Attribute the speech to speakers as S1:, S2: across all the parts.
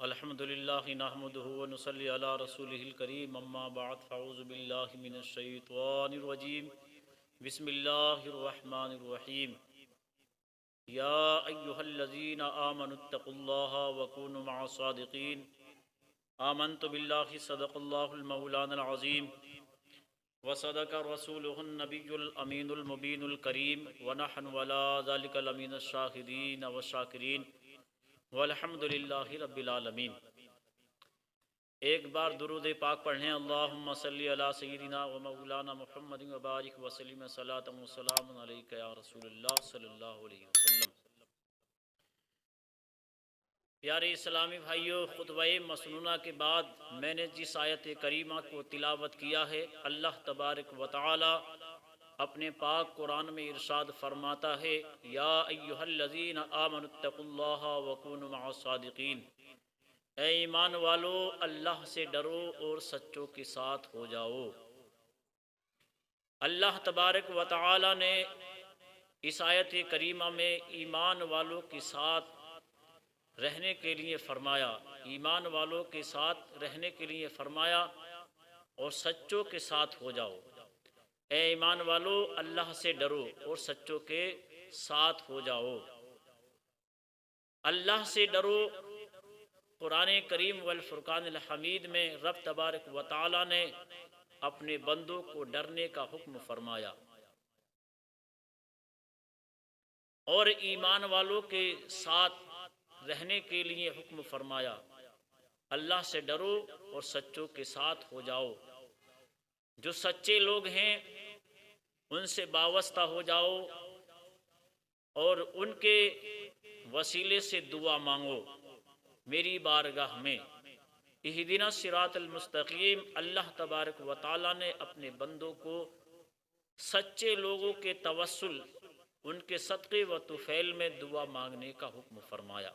S1: الحمد للہ نحمدہ ونصلی علی رسولہ الکریم اما بعد فاعوذ باللہ من الشیطان الرجیم بسم اللہ الرحمن الرحیم یا ایہا الذین آمنوا اتقوا اللہ وکونوا مع الصادقین آمنت باللہ صدق اللہ المولانا العظیم وصدق رسولہ النبی الامین المبین الکریم ونحن علی ذلک لمن الشاہدین والشاکرین والحمد للہ رب العالمین۔ ایک بار درود پاک پڑھیں، اللہم صلی علی سیدنا و مولانا محمد وبارک وسلم صلاۃ و سلام علیک یا رسول اللہ صلی اللہ علیہ وسلم۔ پیارے اسلامی بھائیو، خطبہ مسنونہ کے بعد میں نے جس آیت کریمہ کو تلاوت کیا ہے، اللہ تبارک و تعالی اپنے پاک قرآن میں ارشاد فرماتا ہے، یا ایہا الذین آمنوا اتقوا اللہ وکونوا مع الصادقین، اے ایمان والو اللہ سے ڈرو اور سچوں کے ساتھ ہو جاؤ۔ اللہ تبارک و تعالی نے اس آیت کریمہ میں ایمان والوں کے ساتھ رہنے کے لیے فرمایا، ایمان والوں کے ساتھ رہنے کے لیے فرمایا اور سچوں کے ساتھ ہو جاؤ۔ اے ایمان والو اللہ سے ڈرو اور سچوں کے ساتھ ہو جاؤ۔ اللہ سے ڈرو، قرآن کریم والفرقان الحمید میں رب تبارک و تعالی نے اپنے بندوں کو ڈرنے کا حکم فرمایا اور ایمان والوں کے ساتھ رہنے کے لیے حکم فرمایا۔ اللہ سے ڈرو اور سچوں کے ساتھ ہو جاؤ۔ جو سچے لوگ ہیں ان سے وابستہ ہو جاؤ اور ان کے وسیلے سے دعا مانگو میری بارگاہ میں۔ اہدنا الصراط المستقیم، اللہ تبارک و تعالی نے اپنے بندوں کو سچے لوگوں کے توسل، ان کے صدقے و طفیل میں دعا مانگنے کا حکم فرمایا۔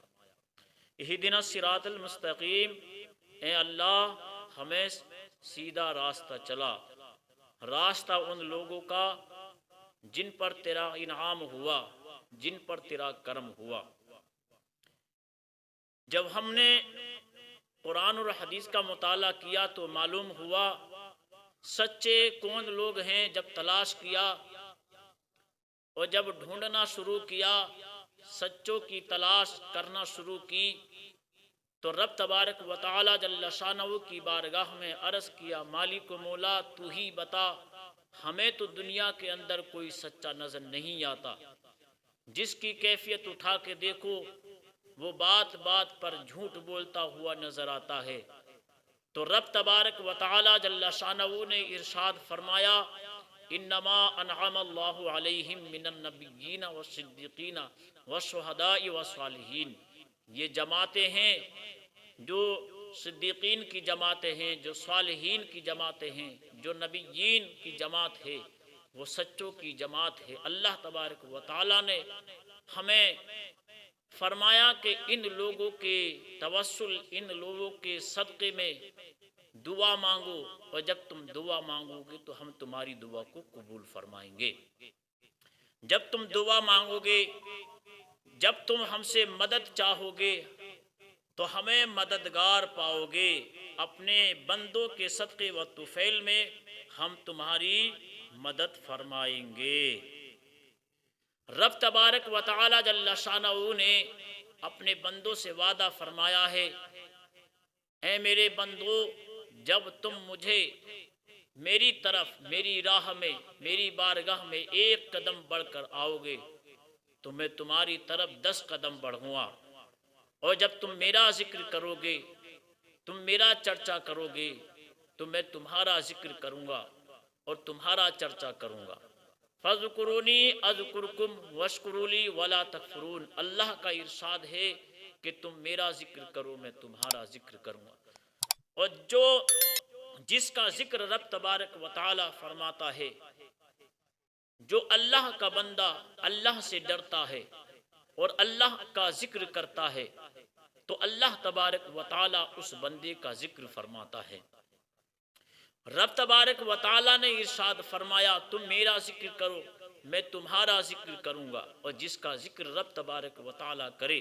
S1: اہدنا الصراط المستقیم، اے اللہ ہمیں سیدھا راستہ چلا، راستہ ان لوگوں کا جن پر تیرا انعام ہوا، جن پر تیرا کرم ہوا۔ جب ہم نے قرآن اور حدیث کا مطالعہ کیا تو معلوم ہوا سچے کون لوگ ہیں۔ جب تلاش کیا اور جب ڈھونڈنا شروع کیا، سچوں کی تلاش کرنا شروع کی، تو رب تبارک و تعالی جل شانہ کی بارگاہ میں عرض کیا، مالک و مولا تو ہی بتا، ہمیں تو دنیا کے اندر کوئی سچا نظر نہیں آتا۔ جس کی کیفیت اٹھا کے دیکھو وہ بات بات پر جھوٹ بولتا ہوا نظر آتا ہے۔ تو رب تبارک و تعالی جل شانہ نے ارشاد فرمایا، انما انعم اللہ علیہم من النبیین والصدیقین والشہداء والصالحین۔ یہ جماعتیں ہیں جو صدیقین کی جماعتیں ہیں، جو صالحین کی جماعتیں ہیں، جو نبیین کی جماعت ہے، وہ سچوں کی جماعت ہے۔ اللہ تبارک و تعالی نے ہمیں فرمایا کہ ان لوگوں کے توسل، ان لوگوں کے صدقے میں دعا مانگو، اور جب تم دعا مانگو گے تو ہم تمہاری دعا کو قبول فرمائیں گے۔ جب تم دعا مانگو گے، جب تم ہم سے مدد چاہو گے تو ہمیں مددگار پاؤ گے۔ اپنے بندوں کے صدقے و طفیل میں ہم تمہاری مدد فرمائیں گے۔ رب تبارک و تعالی جل شانہ نے اپنے بندوں سے وعدہ فرمایا ہے، اے میرے بندو جب تم مجھے میری طرف، میری راہ میں، میری بارگاہ میں ایک قدم بڑھ کر آؤ گے تو میں تمہاری طرف 10 قدم بڑھوں گا، اور جب تم میرا ذکر کرو گے، تم میرا چرچا کرو گے تو میں تمہارا ذکر کروں گا اور تمہارا چرچا کروں گا۔ فاذکرونی اذکرکم واشکروا لی ولا تکفرون۔ اللہ کا ارشاد ہے کہ تم میرا ذکر کرو، میں تمہارا ذکر کروں گا۔ اور جس کا ذکر رب تبارک و تعالی فرماتا ہے، جو اللہ کا بندہ اللہ سے ڈرتا ہے اور اللہ کا ذکر کرتا ہے تو اللہ تبارک و تعالی اس بندے کا ذکر فرماتا ہے۔ رب تبارک و تعالی نے ارشاد فرمایا، تم میرا ذکر کرو میں تمہارا ذکر کروں گا، اور جس کا ذکر رب تبارک و تعالی کرے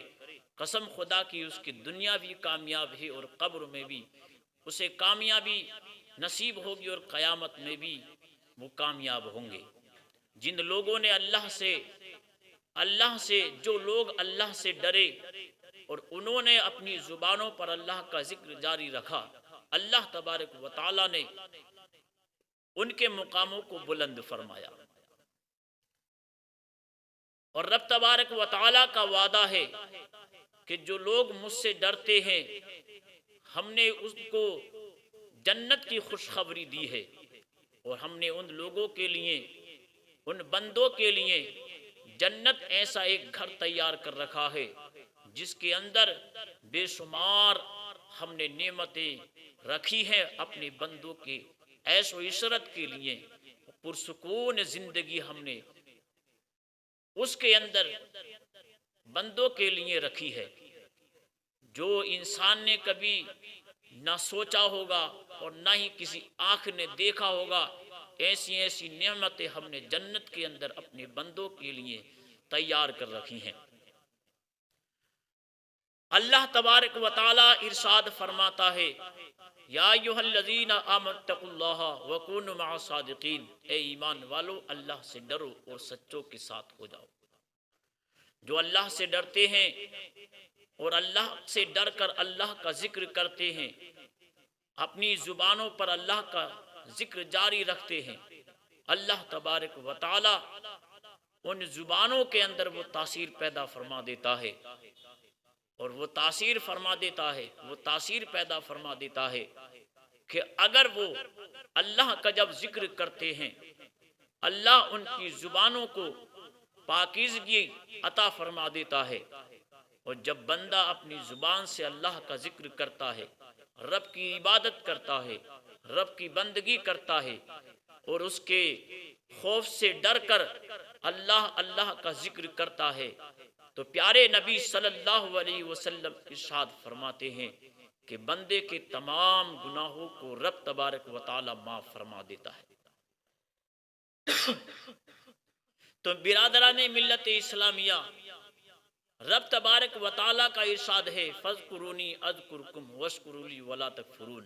S1: قسم خدا کی اس کی دنیا بھی کامیاب ہے اور قبر میں بھی اسے کامیابی نصیب ہوگی اور قیامت میں بھی وہ کامیاب ہوں گے۔ جن لوگوں نے اللہ سے جو لوگ اللہ سے ڈرے اور انہوں نے اپنی زبانوں پر اللہ کا ذکر جاری رکھا، اللہ تبارک و تعالی نے ان کے مقاموں کو بلند فرمایا۔ اور رب تبارک و تعالی کا وعدہ ہے کہ جو لوگ مجھ سے ڈرتے ہیں ہم نے اس کو جنت کی خوشخبری دی ہے، اور ہم نے ان لوگوں کے لیے، ان بندوں کے لیے جنت ایسا ایک گھر تیار کر رکھا ہے جس کے اندر بے شمار ہم نے نعمتیں رکھی ہیں اپنے بندوں کے عیش و عشرت کے لیے۔ پرسکون زندگی ہم نے اس کے اندر بندوں کے لیے رکھی ہے، جو انسان نے کبھی نہ سوچا ہوگا اور نہ ہی کسی آنکھ نے دیکھا ہوگا۔ ایسی نعمتیں ہم نے جنت کے اندر اپنے بندوں کے لیے تیار کر رکھی ہیں۔ اللہ تبارک و تعالی ارشاد فرماتا ہے، یا ایھا الذین آمنوا اتقوا اللہ وکونوا مع الصادقین، اے ایمان والو اللہ سے ڈرو اور سچوں کے ساتھ ہو جاؤ۔ جو اللہ سے ڈرتے ہیں اور اللہ سے ڈر کر اللہ کا ذکر کرتے ہیں، اپنی زبانوں پر اللہ کا ذکر جاری رکھتے ہیں، اللہ تبارک و تعالی ان زبانوں کے اندر وہ تاثیر پیدا فرما دیتا ہے، اور وہ تاثیر پیدا فرما دیتا ہے کہ اگر وہ اللہ کا جب ذکر کرتے ہیں، اللہ ان کی زبانوں کو پاکیزگی عطا فرما دیتا ہے، اور جب بندہ اپنی زبان سے اللہ کا ذکر کرتا ہے، رب کی عبادت کرتا ہے، رب کی بندگی کرتا ہے، اور اس کے خوف سے ڈر کر اللہ کا ذکر کرتا ہے، تو پیارے نبی صلی اللہ علیہ وسلم ارشاد فرماتے ہیں کہ بندے کے تمام گناہوں کو رب تبارک و تعالی معاف فرما دیتا ہے۔ تو برادران ملت اسلامیہ، رب تبارک و تعالی کا ارشاد ہے، فاذکرونی اذکرکم واشکروا لی ولا تکفرون،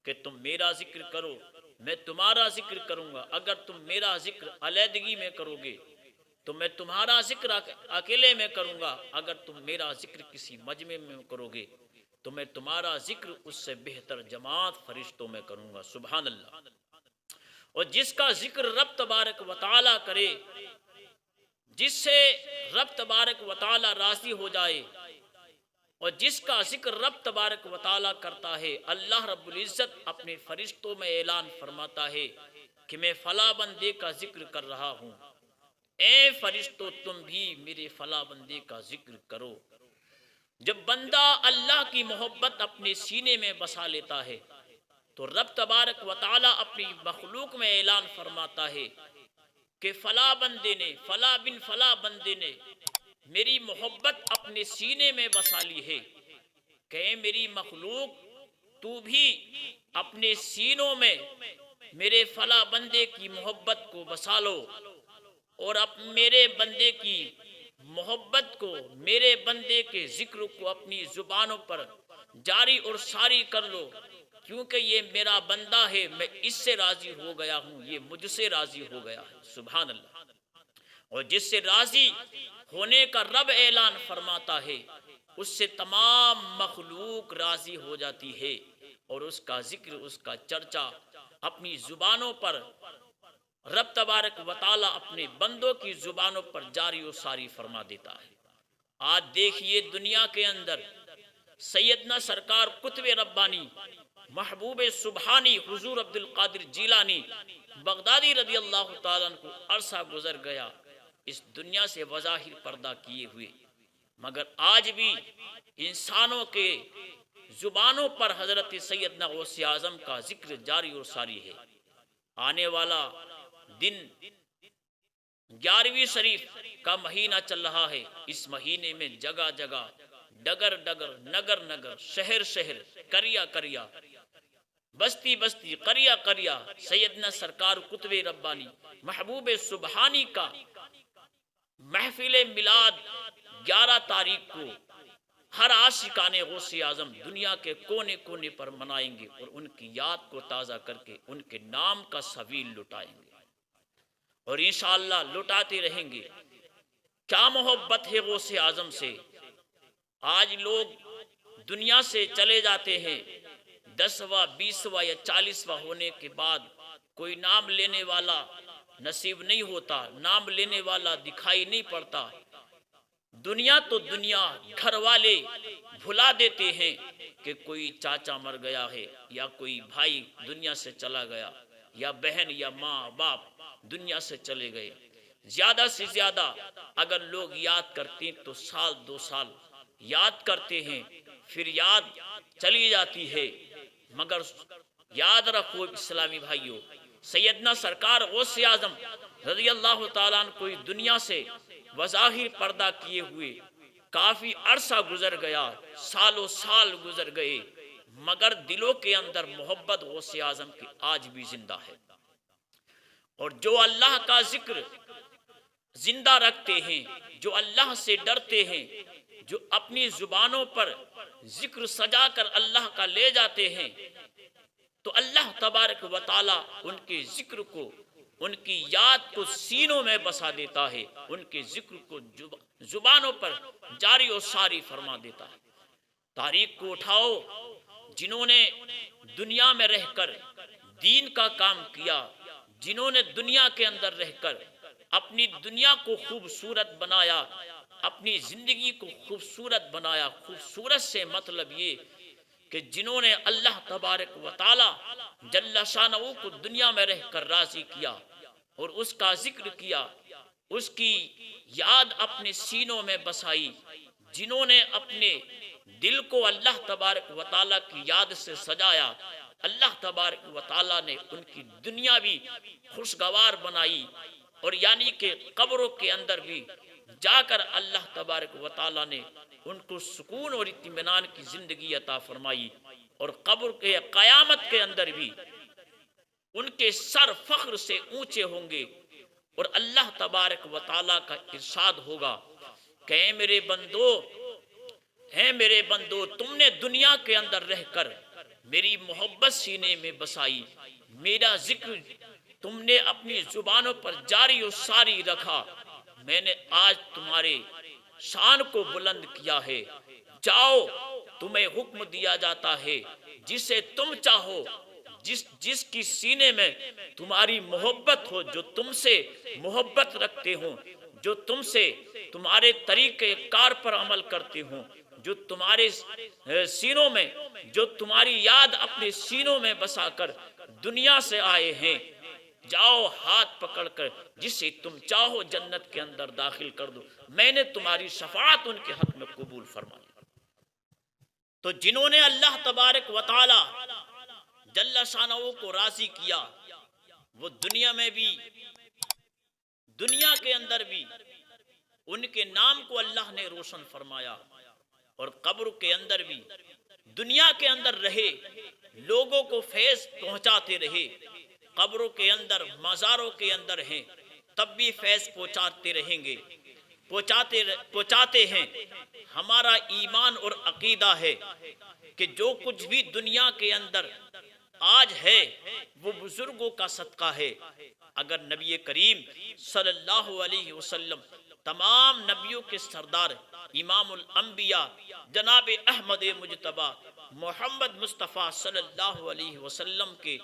S1: کہ تم میرا ذکر کرو میں تمہارا ذکر کروں گا۔ اگر تم میرا ذکر علیحدگی میں کرو گے تو میں تمہارا ذکر اکیلے میں کروں گا، اگر تم میرا ذکر کسی مجمع میں کرو گے تو میں تمہارا ذکر اس سے بہتر جماعت فرشتوں میں کروں گا۔ سبحان اللہ۔ اور جس کا ذکر رب تبارک و تعالی کرے، جس سے رب تبارک و تعالی راضی ہو جائے، اور جس کا ذکر رب تبارک و تعالی کرتا ہے، اللہ رب العزت اپنے فرشتوں میں اعلان فرماتا ہے کہ میں فلاں بندے کا ذکر کر رہا ہوں، اے فرشتوں تم بھی میرے فلاں بندے کا ذکر کرو۔ جب بندہ اللہ کی محبت اپنے سینے میں بسا لیتا ہے تو رب تبارک و تعالی اپنی مخلوق میں اعلان فرماتا ہے کہ فلاں بندے نے، فلاں بن فلاں بندے نے میری محبت اپنے سینے میں بسا لی ہے، کہ اے میری مخلوق تو بھی اپنے سینوں میں میرے فلاں بندے کی محبت کو بسا لو، اور اب میرے بندے کی محبت کو، میرے بندے کے ذکر کو اپنی زبانوں پر جاری اور ساری کر لو، کیونکہ یہ میرا بندہ ہے، میں اس سے راضی ہو گیا ہوں، یہ مجھ سے راضی ہو گیا ہے۔ سبحان اللہ۔ اور جس سے راضی ہونے کا رب اعلان فرماتا ہے، اس سے تمام مخلوق راضی ہو جاتی ہے، اور اس کا ذکر، اس کا چرچا اپنی زبانوں پر رب تبارک و تعالی اپنے بندوں کی زبانوں پر جاری و ساری فرما دیتا ہے۔ آج دیکھیے دنیا کے اندر سیدنا سرکار قطب ربانی محبوب سبحانی حضور عبد القادر جیلانی بغدادی رضی اللہ تعالیٰ عنہ کو عرصہ گزر گیا اس دنیا سے بظاہر پردہ کیے ہوئے، مگر آج بھی انسانوں کے زبانوں پر حضرت سیدنا غوث اعظم کا ذکر جاری اور ساری ہے۔ آنے والا دن 11ویں شریف کا مہینہ چل رہا ہے، اس مہینے میں جگہ جگہ، ڈگر ڈگر، نگر نگر، شہر شہر، قریہ قریہ، بستی بستی، قریہ قریہ سیدنا سرکار قطب ربانی محبوب سبحانی کا محفل میلاد 11 تاریخ کو ہر عاشقان غوث اعظم دنیا کے کونے کونے پر منائیں گے اور ان کی یاد کو تازہ کر کے ان کے نام کا سبیل لٹائیں گے اور انشاءاللہ لٹاتے رہیں گے۔ کیا محبت ہے غوث اعظم سے۔ آج لوگ دنیا سے چلے جاتے ہیں، 10واں 20واں یا 40واں ہونے کے بعد کوئی نام لینے والا نصیب نہیں ہوتا، نام لینے والا دکھائی نہیں پڑتا۔ دنیا تو دنیا، گھر والے بھلا دیتے ہیں کہ کوئی چاچا مر گیا ہے یا کوئی بھائی دنیا سے چلا گیا یا بہن یا ماں باپ دنیا سے چلے گئے۔ زیادہ سے زیادہ اگر لوگ یاد کرتے تو سال 2 سال یاد کرتے ہیں، پھر یاد چلی جاتی ہے۔ مگر یاد رکھو اسلامی بھائیوں، سیدنا سرکار غوث اعظم رضی اللہ تعالیٰ عنہ کوئی دنیا سے بظاہر پردہ کیے ہوئے کافی عرصہ گزر گیا، سالوں سال گزر گئے، مگر دلوں کے اندر محبت غوث اعظم کی آج بھی زندہ ہے۔ اور جو اللہ کا ذکر زندہ رکھتے ہیں، جو اللہ سے ڈرتے ہیں، جو اپنی زبانوں پر ذکر سجا کر اللہ کا لے جاتے ہیں، تو اللہ تبارک و تعالی ان کے ذکر کو، ان کی یاد کو سینوں میں بسا دیتا ہے، ان کے ذکر کو زبانوں پر جاری و ساری فرما دیتا ہے۔ تاریخ کو اٹھاؤ، جنہوں نے دنیا میں رہ کر دین کا کام کیا، جنہوں نے دنیا کے اندر رہ کر اپنی دنیا کو خوبصورت بنایا، اپنی زندگی کو خوبصورت بنایا۔ خوبصورت سے مطلب یہ کہ جنہوں نے اللہ تبارک و تعالی جل شانہ کو دنیا میں رہ کر راضی کیا اور اس کا ذکر کیا، اس کی یاد اپنے سینوں میں بسائی، جنہوں نے اپنے دل کو اللہ تبارک و تعالی کی یاد سے سجایا، اللہ تبارک و تعالی نے ان کی دنیا بھی خوشگوار بنائی، اور یعنی کہ قبروں کے اندر بھی جا کر اللہ تبارک و تعالی نے ان کو سکون اور اطمینان کی زندگی عطا فرمائی، اور قبر کے قیامت کے اندر بھی ان کے سر فخر سے اونچے ہوں گے، اور اللہ تبارک و تعالی کا ارشاد ہوگا کہ اے میرے بندو تم نے دنیا کے اندر رہ کر میری محبت سینے میں بسائی، میرا ذکر تم نے اپنی زبانوں پر جاری و ساری رکھا، میں نے آج تمہارے شان کو بلند کیا ہے۔ جاؤ، تمہیں حکم دیا جاتا ہے، جسے تم چاہو، جس کی سینے میں تمہاری محبت ہو، جو تم سے محبت رکھتے ہوں، جو تم سے تمہارے طریقے کار پر عمل کرتے ہوں، جو تمہارے سینوں میں، جو تمہاری یاد اپنے سینوں میں بسا کر دنیا سے آئے ہیں، جاؤ ہاتھ پکڑ کر جسے تم چاہو جنت کے اندر داخل کر دو، میں نے تمہاری شفاعت ان کے حق میں قبول فرمائی۔ تو جنہوں نے اللہ تبارک و تعالی جل شانہ کو راضی کیا، وہ دنیا میں بھی، دنیا کے اندر بھی ان کے نام کو اللہ نے روشن فرمایا، اور قبر کے اندر بھی دنیا کے اندر رہے، لوگوں کو فیض پہنچاتے رہے، قبروں کے اندر، مزاروں کے اندر ہیں، تب بھی فیض پہنچاتے رہیں گے، پہنچاتے ہیں۔ ہمارا ایمان اور عقیدہ ہے کہ جو کچھ بھی دنیا کے اندر آج ہے وہ بزرگوں کا صدقہ ہے۔ اگر نبی کریم صلی اللہ علیہ وسلم، تمام نبیوں کے سردار، امام الانبیاء جناب احمد مجتبی محمد مصطفیٰ صلی اللہ علیہ وسلم کے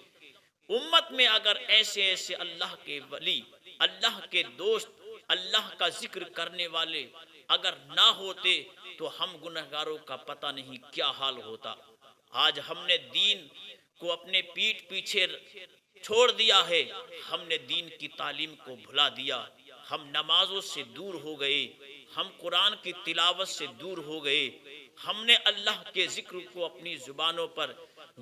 S1: امت میں اگر ایسے ایسے اللہ کے ولی، اللہ کے دوست، اللہ کا ذکر کرنے والے اگر نہ ہوتے تو ہم گنہگاروں کا پتہ نہیں کیا حال ہوتا۔ آج ہم نے دین کو اپنے پیٹھ پیچھے چھوڑ دیا ہے، ہم نے دین کی تعلیم کو بھلا دیا، ہم نمازوں سے دور ہو گئے، ہم قرآن کی تلاوت سے دور ہو گئے، ہم نے اللہ کے ذکر کو اپنی زبانوں پر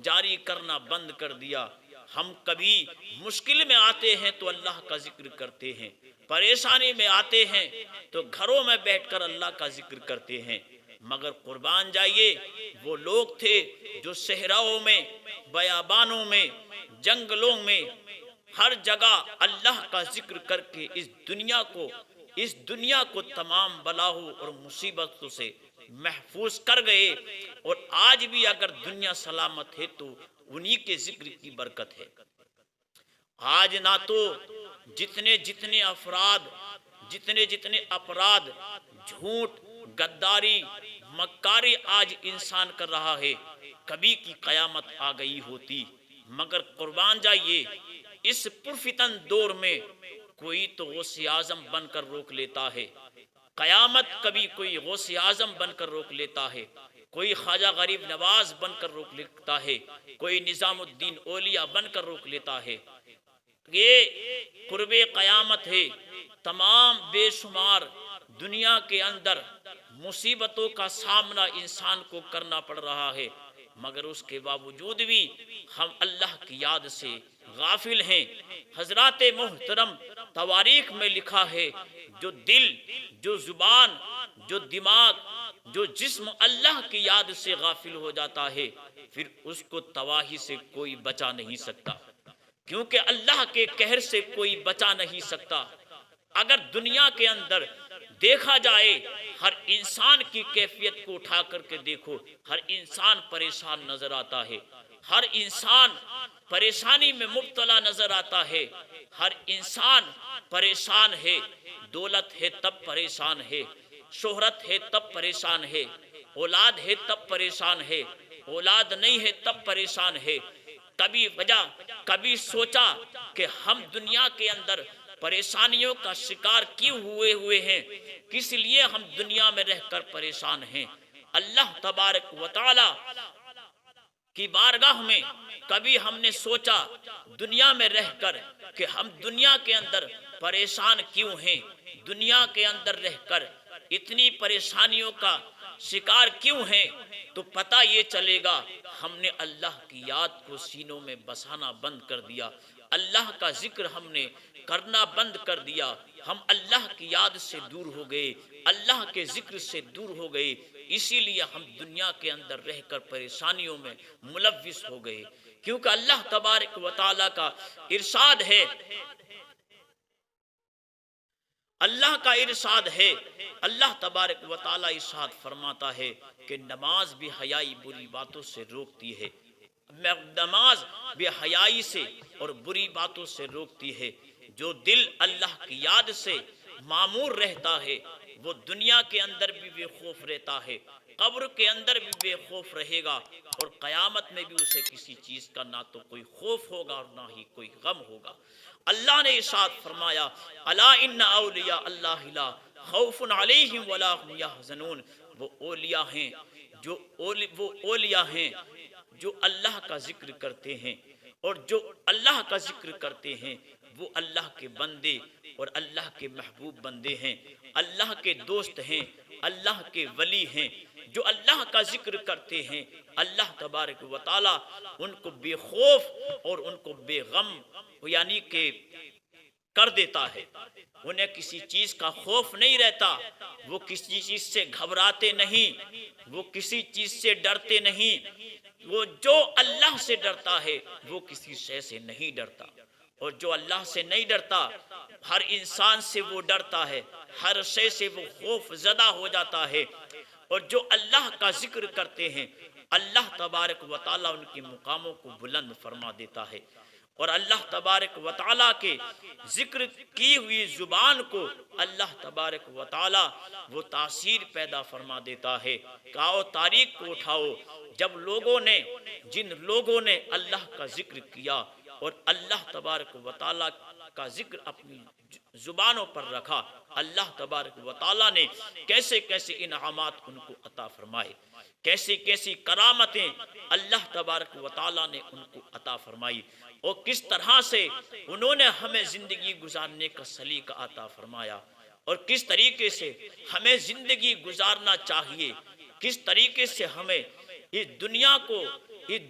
S1: جاری کرنا بند کر دیا۔ ہم کبھی مشکل میں آتے ہیں تو اللہ کا ذکر کرتے ہیں، پریشانی میں آتے ہیں تو گھروں میں بیٹھ کر اللہ کا ذکر کرتے ہیں، مگر قربان جائیے وہ لوگ تھے جو صحراؤں میں، بیابانوں میں، جنگلوں میں، ہر جگہ اللہ کا ذکر کر کے اس دنیا کو تمام بلاؤں اور مصیبتوں سے محفوظ کر گئے، اور آج بھی اگر دنیا سلامت ہے تو انہی کے ذکر کی برکت ہے۔ آج نہ تو جتنے جتنے افراد، جتنے اپراد، جھوٹ، غداری، مکاری آج انسان کر رہا ہے، کبھی کی قیامت آ گئی ہوتی، مگر قربان جائیے اس پرفتن دور میں کوئی تو غوث اعظم بن کر روک لیتا ہے، قیامت کبھی کوئی غوث اعظم بن کر روک لیتا ہے، کوئی خواجہ غریب نواز بن کر روک لیتا ہے، کوئی نظام الدین اولیاء بن کر روک لیتا ہے۔ یہ قرب قیامت ہے، تمام بے شمار دنیا کے اندر مصیبتوں کا سامنا انسان کو کرنا پڑ رہا ہے، مگر اس کے باوجود بھی ہم اللہ کی یاد سے غافل ہیں۔ حضرات محترم، تواریخ میں لکھا ہے جو دل، جو زبان، جو دماغ، جو جسم اللہ کی یاد سے غافل ہو جاتا ہے، پھر اس کو تباہی سے کوئی بچا نہیں سکتا، کیونکہ اللہ کے قہر سے کوئی بچا نہیں سکتا۔ اگر دنیا کے اندر دیکھا جائے، ہر انسان کی کیفیت کو اٹھا کر کے دیکھو، ہر انسان پریشان نظر آتا ہے، ہر انسان پریشانی میں مبتلا نظر آتا ہے، ہر انسان پریشان ہے۔ دولت ہے تب پریشان ہے، شہرت ہے تب پریشان ہے، اولاد ہے تب پریشان ہے، اولاد نہیں ہے تب پریشان ہے۔ کبھی سوچا کہ ہم دنیا کے اندر پریشانیوں کا شکار کیوں ہوئے ہیں، کس لیے ہم دنیا میں رہ کر پریشان ہیں؟ اللہ تبارک و تعالی کی بارگاہ میں کبھی ہم نے سوچا دنیا میں رہ کر کہ ہم دنیا کے اندر پریشان کیوں ہیں، دنیا کے اندر رہ کر اتنی پریشانیوں کا شکار کیوں ہیں؟ تو پتہ یہ چلے گا ہم نے اللہ کی یاد کو سینوں میں بسانا بند کر دیا، اللہ کا ذکر ہم نے کرنا بند کر دیا، ہم اللہ کی یاد سے دور ہو گئے، اللہ کے ذکر سے دور ہو گئے، اسی لیے ہم دنیا کے اندر رہ کر پریشانیوں میں ملوث ہو گئے۔ کیونکہ اللہ تبارک و تعالیٰ کا ارشاد ہے، اللہ کا ارشاد ہے، اللہ تبارک و تعالیٰ ارشاد فرماتا ہے کہ نماز بے حیائی بری باتوں سے روکتی ہے، نماز بے حیائی سے اور بری باتوں سے روکتی ہے۔ جو دل اللہ کی یاد سے معمور رہتا ہے وہ دنیا کے اندر بھی بے خوف رہتا ہے، قبر کے اندر بھی بے خوف رہے گا، اور قیامت میں بھی اسے کسی چیز کا نہ تو کوئی خوف ہوگا اور نہ ہی کوئی غم ہوگا۔ اللہ نے ارشاد فرمایا، الا ان اولیاء اللہ لا خوف علیہم ولا هم يحزنون، وہ اولیاء ہیں جو اللہ کا ذکر کرتے ہیں، اور جو اللہ کا ذکر کرتے ہیں وہ اللہ کے بندے اور اللہ کے محبوب بندے ہیں، اللہ کے دوست ہیں، اللہ کے ولی ہیں۔ جو اللہ کا ذکر کرتے ہیں اللہ تبارک و تعالی ان کو بے خوف اور ان کو بے غم یعنی کہ کر دیتا ہے، انہیں کسی چیز کا خوف نہیں رہتا، وہ کسی چیز سے گھبراتے نہیں، وہ کسی چیز سے ڈرتے نہیں۔ وہ جو اللہ سے ڈرتا ہے وہ کسی شے سے نہیں ڈرتا، اور جو اللہ سے نہیں ڈرتا ہر انسان سے وہ ڈرتا ہے، ہر شے سے وہ خوف زدہ ہو جاتا ہے۔ اور جو اللہ کا ذکر کرتے ہیں اللہ تبارک و تعالیٰ ان کے مقاموں کو بلند فرما دیتا ہے، اور اللہ تبارک و تعالیٰ کے ذکر کی ہوئی زبان کو اللہ تبارک و تعالیٰ وہ تاثیر پیدا فرما دیتا ہے۔ کہو تاریخ کو اٹھاؤ، جن لوگوں نے اللہ کا ذکر کیا اور اللہ تبارک و تعالیٰ کا ذکر اپنی زبانوں پر رکھا، اللہ تبارک و تعالیٰ نے کیسے کیسے انعامات ان کو عطا فرمائے، کیسی کیسی کرامتیں اللہ تبارک و تعالیٰ نے ان کو عطا فرمائی، اور کس طرح سے انہوں نے ہمیں زندگی گزارنے کا سلیقہ عطا فرمایا، اور کس طریقے سے ہمیں زندگی گزارنا چاہیے، کس طریقے سے ہمیں اس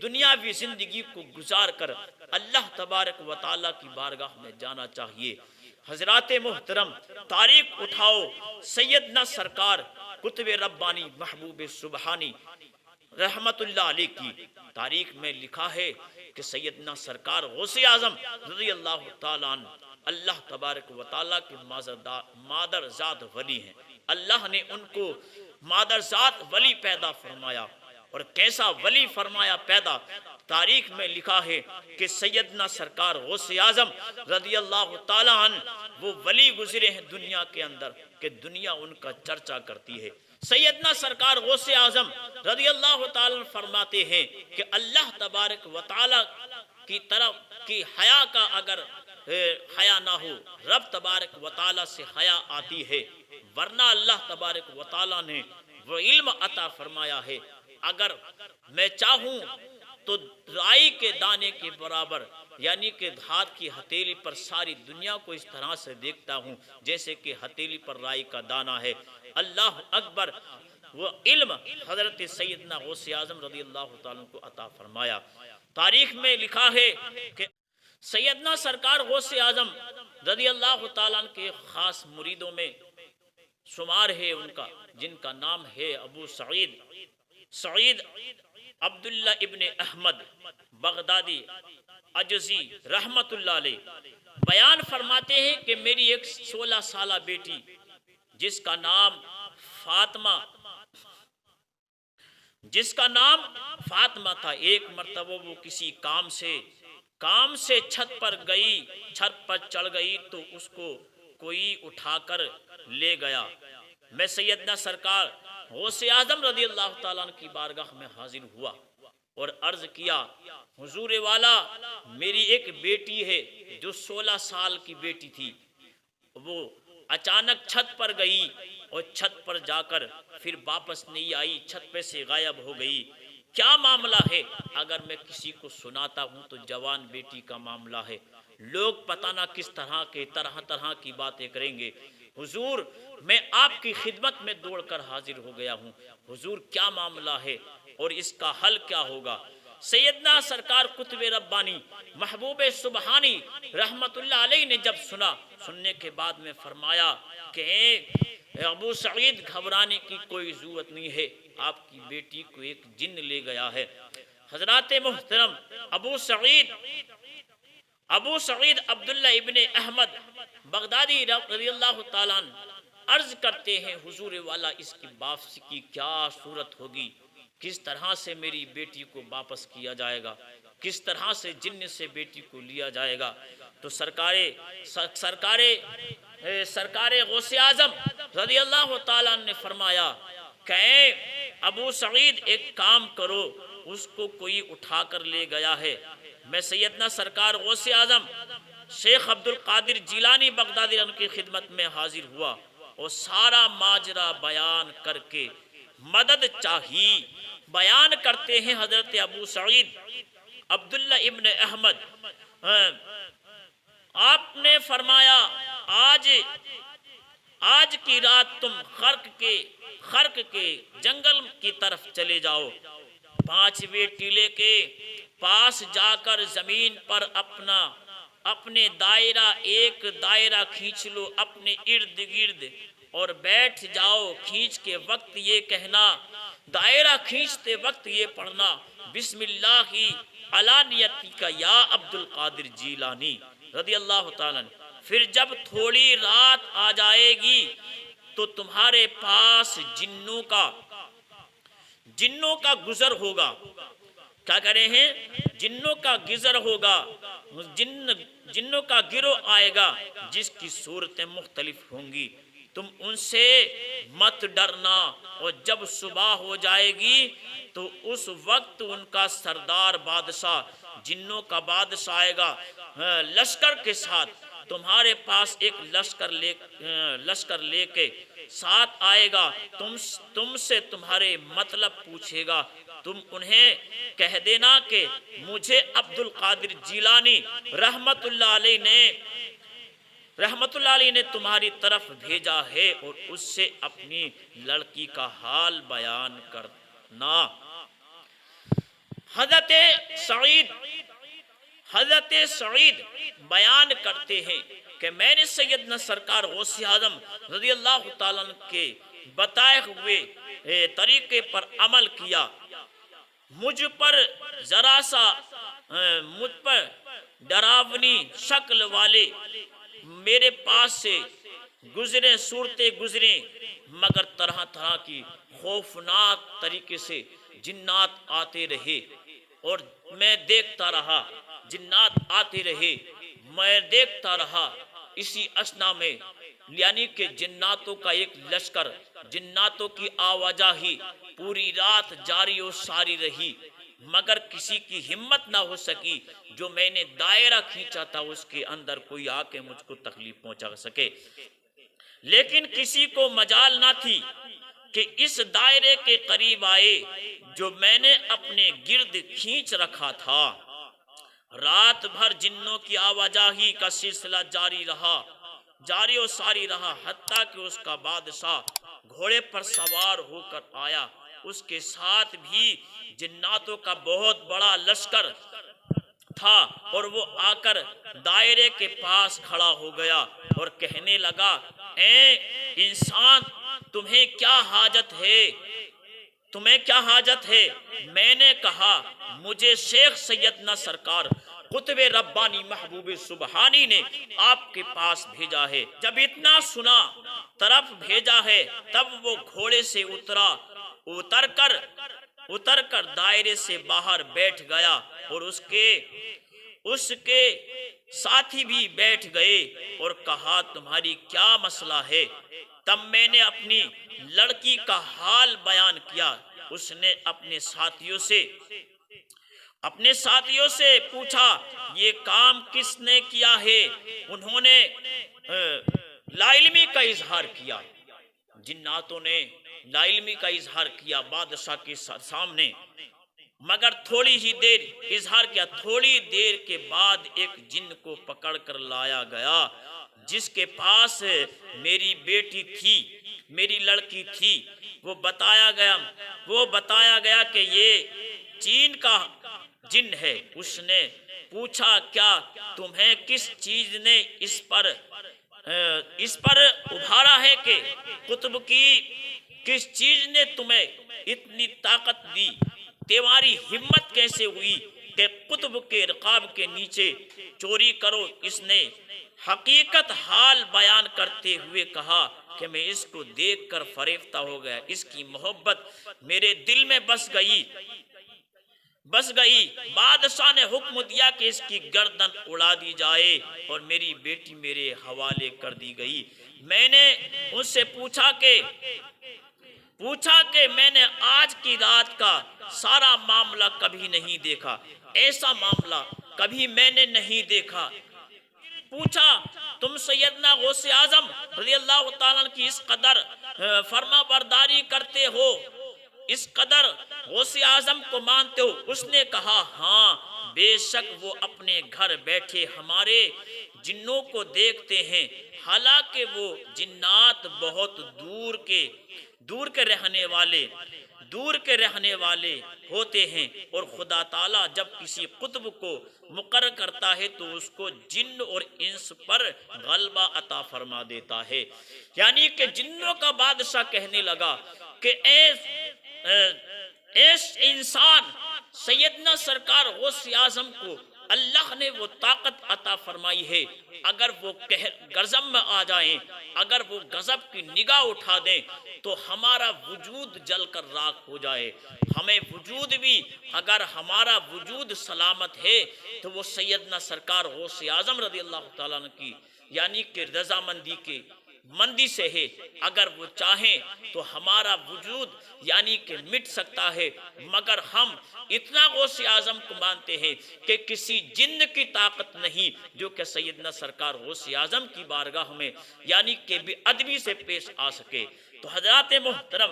S1: دنیاوی زندگی کو گزار کر اللہ تبارک و تعالیٰ کی بارگاہ میں جانا چاہیے۔ حضرات محترم، تاریخ اٹھاؤ، سیدنا سرکار قطب ربانی محبوب سبحانی رحمت اللہ علیہ کی تاریخ میں لکھا ہے کہ سیدنا سرکار غوث اعظم رضی اللہ تعالیٰ عنہ اللہ تبارک و تعالیٰ کے مادر ذات ولی ہیں، اللہ نے ان کو مادر ذات ولی پیدا فرمایا، اور کیسا ولی فرمایا پیدا؟ تاریخ میں لکھا ہے کہ سیدنا سرکار غوث اعظم رضی اللہ تعالیٰ عنہ وہ ولی گزرے ہیں دنیا کے اندر کہ دنیا ان کا چرچا کرتی ہے۔ سیدنا سرکار غوث اعظم رضی اللہ تعالیٰ عنہ فرماتے ہیں کہ اللہ تبارک و تعالیٰ کی طرف کی حیا کا اگر حیا نہ ہو، رب تبارک و تعالیٰ سے حیا آتی ہے، ورنہ اللہ تبارک و تعالیٰ نے وہ علم عطا فرمایا ہے، اگر میں چاہوں تو رائی کے دانے کے برابر، یعنی کہ ہاتھ کی ہتھیلی پر ساری دنیا کو اس طرح سے دیکھتا ہوں جیسے کہ ہتھیلی پر رائی کا دانہ ہے۔ اللہ اکبر، وہ علم حضرت سیدنا غوث اعظم رضی اللہ تعالیٰ کو عطا فرمایا۔ تاریخ میں لکھا ہے کہ سیدنا سرکار غوث اعظم رضی اللہ تعالیٰ کے خاص مریدوں میں شمار ہے ان کا، جن کا نام ہے ابو سعید عبداللہ ابن احمد بغدادی عجزی رحمت اللہ علیہ۔ بیان فرماتے ہیں کہ میری ایک 16 سالہ بیٹی جس کا نام فاطمہ تھا، ایک مرتبہ وہ کسی کام سے چھت پر چڑھ گئی تو اس کو کوئی اٹھا کر لے گیا۔ میں سیدنا سرکار غوث اعظم رضی اللہ تعالیٰ عنہ کی بارگاہ میں حاضر ہوا اور عرض کیا، حضور والا میری ایک بیٹی ہے جو 16 سال کی بیٹی تھی، وہ اچانک چھت پر گئی اور چھت پر جا کر پھر واپس نہیں آئی، چھت پہ سے غائب ہو گئی، کیا معاملہ ہے؟ اگر میں کسی کو سناتا ہوں تو جوان بیٹی کا معاملہ ہے، لوگ پتہ نہ کس طرح کی باتیں کریں گے۔ حضور میں آپ کی خدمت میں دوڑ کر حاضر ہو گیا ہوں، حضور کیا معاملہ ہے اور اس کا حل کیا ہوگا؟ سیدنا سرکار قطب ربانی محبوب سبحانی رحمت اللہ علیہ نے جب سننے کے بعد میں فرمایا کہ ابو سعید گھبرانے کی کوئی ضرورت نہیں ہے، آپ کی بیٹی کو ایک جن لے گیا ہے۔ حضرات محترم، ابو سعید عبداللہ ابن احمد بغدادی رضی اللہ تعالیٰ عنہ عرض کرتے ہیں، حضور والا اس کی واپسی کی کیا صورت ہوگی؟ کس طرح سے میری بیٹی کو واپس کیا جائے گا؟ کس طرح سے جن سے بیٹی کو لیا جائے گا؟ تو سرکار غوث اعظم رضی اللہ تعالیٰ عنہ نے فرمایا کہ ابو سعید ایک کام کرو، اس کو کوئی اٹھا کر لے گیا ہے۔ میں سیدنا سرکار غوث اعظم شیخ عبد القادر جیلانی بغدادی عنہ کی خدمت میں حاضر ہوا اور سارا ماجرا بیان کر کے مدد چاہی۔ بیان کرتے ہیں حضرت ابو سعید عبداللہ ابن احمد، آپ نے فرمایا آج کی رات تم خرق کے جنگل کی طرف چلے جاؤ، 5ویں ٹیلے کے پاس جا کر زمین پر اپنے ایک دائرہ کھینچ لو اپنے ارد گرد اور بیٹھ جاؤ۔ کھینچ کے وقت یہ کہنا، دائرہ کھینچتے وقت یہ پڑھنا، بسم اللہ علی نیتک یا عبد القادر جیلانی رضی اللہ تعالیٰ۔ پھر جب تھوڑی رات آ جائے گی تو تمہارے پاس جنوں کا گزر ہوگا۔ کیا کرے ہیں؟ جنوں کا گزر ہوگا، جنوں کا گروہ آئے گا جس کی صورتیں مختلف ہوں گی، تم ان سے مت ڈرنا، اور جب صبح ہو جائے گی تو اس وقت ان کا سردار بادشاہ، جنوں کا بادشاہ آئے گا لشکر کے ساتھ، تمہارے پاس ایک لشکر لے کے ساتھ آئے گا، تم سے تمہارے مطلب پوچھے گا، تم انہیں کہہ دینا کہ مجھے عبد القادر جیلانی رحمت اللہ علیہ نے تمہاری طرف بھیجا ہے، اور اس سے اپنی لڑکی کا حال بیان کرنا۔ حضرت سعید بیان کرتے ہیں کہ میں نے سیدنا سرکار غوث اعظم رضی اللہ تعالیٰ عنہ کے بتائے ہوئے طریقے پر عمل کیا، مجھ پر ڈراونی شکل والے میرے پاس سے صورتیں گزریں، مگر طرح طرح کی خوفناک طریقے سے جنات آتے رہے اور میں دیکھتا رہا، جنات آتے رہے، میں دیکھتا رہا۔ اسی اسنا میں یعنی کہ جناتوں کا ایک لشکر، جناتوں کی آوازاہی پوری رات جاری و ساری رہی، مگر کسی کی ہمت نہ ہو سکی جو میں نے دائرہ کھینچا تھا اس کے اندر کوئی آ کے مجھ کو تکلیف پہنچا سکے۔ لیکن کسی کو مجال نہ تھی کہ اس دائرے کے قریب آئے جو میں نے اپنے گرد کھینچ رکھا تھا۔ رات بھر جنوں کی آوازاہی کا سلسلہ جاری رہا، جاری و ساری رہا، حتیٰ کہ اس کا بادشاہ گھوڑے پر سوار ہو کر آیا۔ اس کے ساتھ بھی جناتوں کا بہت بڑا لشکر تھا اور وہ آ کر دائرے کے پاس کھڑا ہو گیا اور کہنے لگا، اے انسان، تمہیں کیا حاجت ہے؟ تمہیں کیا حاجت ہے؟ میں نے کہا، مجھے شیخ سیدنا سرکار قطب ربانی محبوب سبحانی نے آپ کے پاس بھیجا ہے۔ جب اتنا سنا، طرف بھیجا ہے، تب وہ گھوڑے سے اترا، اتر کر دائرے سے باہر بیٹھ گیا اور اس کے ساتھی بھی بیٹھ گئے اور کہا، تمہاری کیا مسئلہ ہے؟ تب میں نے اپنی لڑکی کا حال بیان کیا۔ اس نے اپنے ساتھیوں سے پوچھا، یہ کام کس نے کیا ہے؟ انہوں نے لا علمی کا اظہار کیا، جناتوں نے لا علمی کا اظہار کیا بادشاہ کے سامنے، مگر تھوڑی ہی دیر اظہار کیا۔ تھوڑی دیر کے بعد ایک جن کو پکڑ کر لایا گیا جس کے پاس میری بیٹی تھی، میری لڑکی تھی۔ وہ بتایا گیا کہ یہ چین کا جن ہے۔ اس نے پوچھا، کیا تمہیں کس چیز نے اس پر ابھارا ہے کہ قطب کی کس چیز نے تمہیں اتنی طاقت دی؟ تمہاری ہمت کیسے ہوئی کہ قطب کے رقاب کے نیچے چوری کرو؟ اس نے حقیقت حال بیان کرتے ہوئے کہا کہ میں اس کو دیکھ کر فریفتہ ہو گیا، اس کی محبت میرے دل میں بس گئی۔ بادشاہ نے حکم دیا کہ اس کی گردن اڑا دی جائے اور میری بیٹی میرے حوالے کر دی گئی۔ میں نے ان سے پوچھا کہ میں نے آج کی رات کا سارا معاملہ کبھی نہیں دیکھا، ایسا معاملہ کبھی میں نے نہیں دیکھا۔ پوچھا، تم سیدنا غوث اعظم رضی اللہ تعالیٰ کی اس قدر فرما برداری کرتے ہو، اس قدر غوث اعظم کو مانتے ہو؟ اس نے کہا، ہاں بے شک وہ اپنے گھر بیٹھے ہمارے جنوں کو دیکھتے ہیں، حالانکہ وہ جنات بہت دور کے رہنے والے ہوتے ہیں، اور خدا تعالیٰ جب کسی قطب کو مقرر کرتا ہے تو اس کو جن اور انس پر غلبہ عطا فرما دیتا ہے۔ یعنی کہ جنوں کا بادشاہ کہنے لگا کہ ایس انسان، سیدنا سرکار غوث اعظم کو اللہ نے وہ طاقت عطا فرمائی ہے، اگر وہ غضب میں آ جائیں، اگر وہ غضب کی نگاہ اٹھا دیں تو ہمارا وجود جل کر راکھ ہو جائے۔ ہمیں وجود بھی، اگر ہمارا وجود سلامت ہے تو وہ سیدنا سرکار غوث اعظم رضی اللہ تعالیٰ عنہ کی یعنی کہ رضامندی سے ہے۔ اگر وہ چاہیں تو ہمارا وجود یعنی کہ مٹ سکتا ہے، مگر ہم اتنا غوث اعظم کو مانتے ہیں کہ کسی جن کی طاقت نہیں جو کہ سیدنا سرکار غوث اعظم کی بارگاہ میں یعنی کہ بے ادبی سے پیش آ سکے۔ تو حضرات محترم،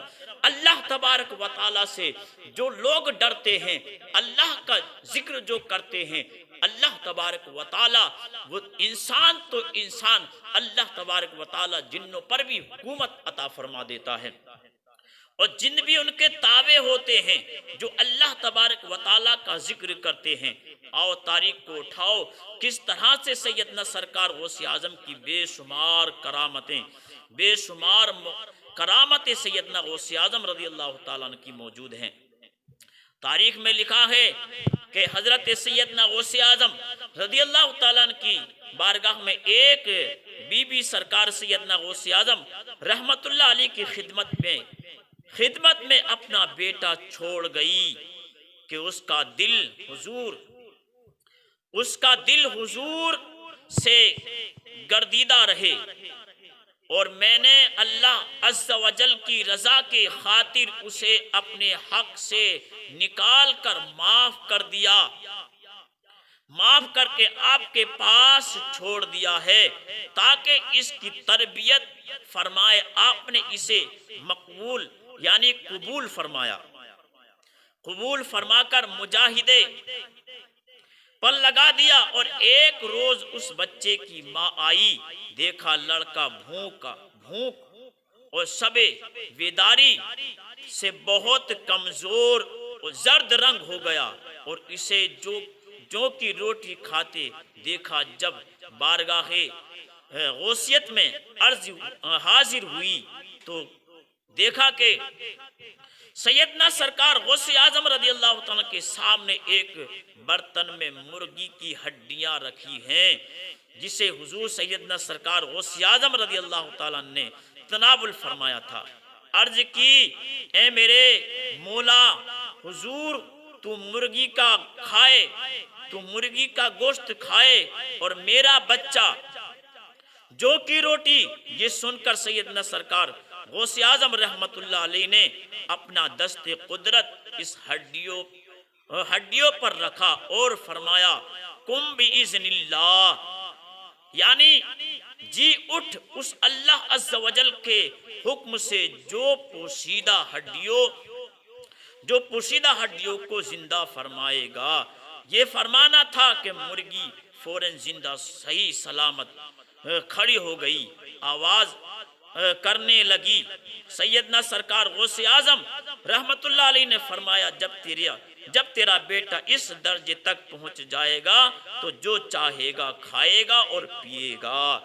S1: اللہ تبارک و تعالیٰ سے جو لوگ ڈرتے ہیں، اللہ کا ذکر جو کرتے ہیں، اللہ تبارک و تعالیٰ وہ انسان تو انسان، اللہ تبارک و تعالیٰ جنوں پر بھی حکومت عطا فرما دیتا ہے، اور جن بھی ان کے تابع ہوتے ہیں جو اللہ تبارک و تعالیٰ کا ذکر کرتے ہیں۔ آؤ تاریخ کو اٹھاؤ، کس طرح سے سیدنا سرکار غوث اعظم کی بے شمار کرامتیں سیدنا غوث اعظم رضی اللہ تعالیٰ عنہ کی موجود ہیں۔ تاریخ میں لکھا ہے کہ حضرت سیدنا غوث اعظم رضی اللہ تعالیٰ عنہ کی بارگاہ میں ایک بی بی سرکار سیدنا غوث اعظم رحمت اللہ علیہ کی خدمت میں خدمت میں اپنا بیٹا چھوڑ گئی کہ اس کا دل حضور سے گردیدہ رہے، اور میں نے اللہ عز و جل کی رضا کی خاطر اسے اپنے حق سے نکال کر معاف کر دیا، معاف کر کے آپ کے پاس چھوڑ دیا ہے تاکہ اس کی تربیت فرمائے۔ آپ نے اسے مقبول یعنی قبول فرمایا، قبول فرما کر مجاہدے پر لگا دیا۔ اور ایک روز اس بچے کی ماں آئی، دیکھا لڑکا بھوک اور شب بیداری سے بہت کمزور اور زرد رنگ ہو گیا، اور اسے جو کی روٹی کھاتے دیکھا۔ جب بارگاہ غوثیت میں عرض حاضر ہوئی تو دیکھا کہ سیدنا سرکار غوث اعظم رضی اللہ تعالیٰ کے سامنے ایک برتن میں مرغی کی ہڈیاں رکھی ہیں، جسے حضور سیدنا سرکار غوث اعظم رضی اللہ تعالیٰ نے تناول فرمایا تھا۔ عرض کی، اے میرے مولا حضور، تو مرغی کا گوشت کھائے اور میرا بچہ جو کی روٹی۔ یہ سن کر سیدنا سرکار غوث اعظم رحمت اللہ علیہ نے اپنا دست قدرت اس ہڈیوں پر رکھا اور فرمایا، قم باذن اللہ، یعنی جی اٹھ اس اللہ عز و جل کے حکم سے جو پوشیدہ ہڈیوں کو زندہ فرمائے گا۔ یہ فرمانا تھا کہ مرغی فوراً زندہ صحیح سلامت کھڑی ہو گئی، آواز کرنے لگی۔ سیدنا سرکار غوث اعظم رحمت اللہ علیہ نے فرمایا، جب تیرا بیٹا اس درجے تک پہنچ جائے گا تو جو چاہے گا کھائے گا اور پیے گا۔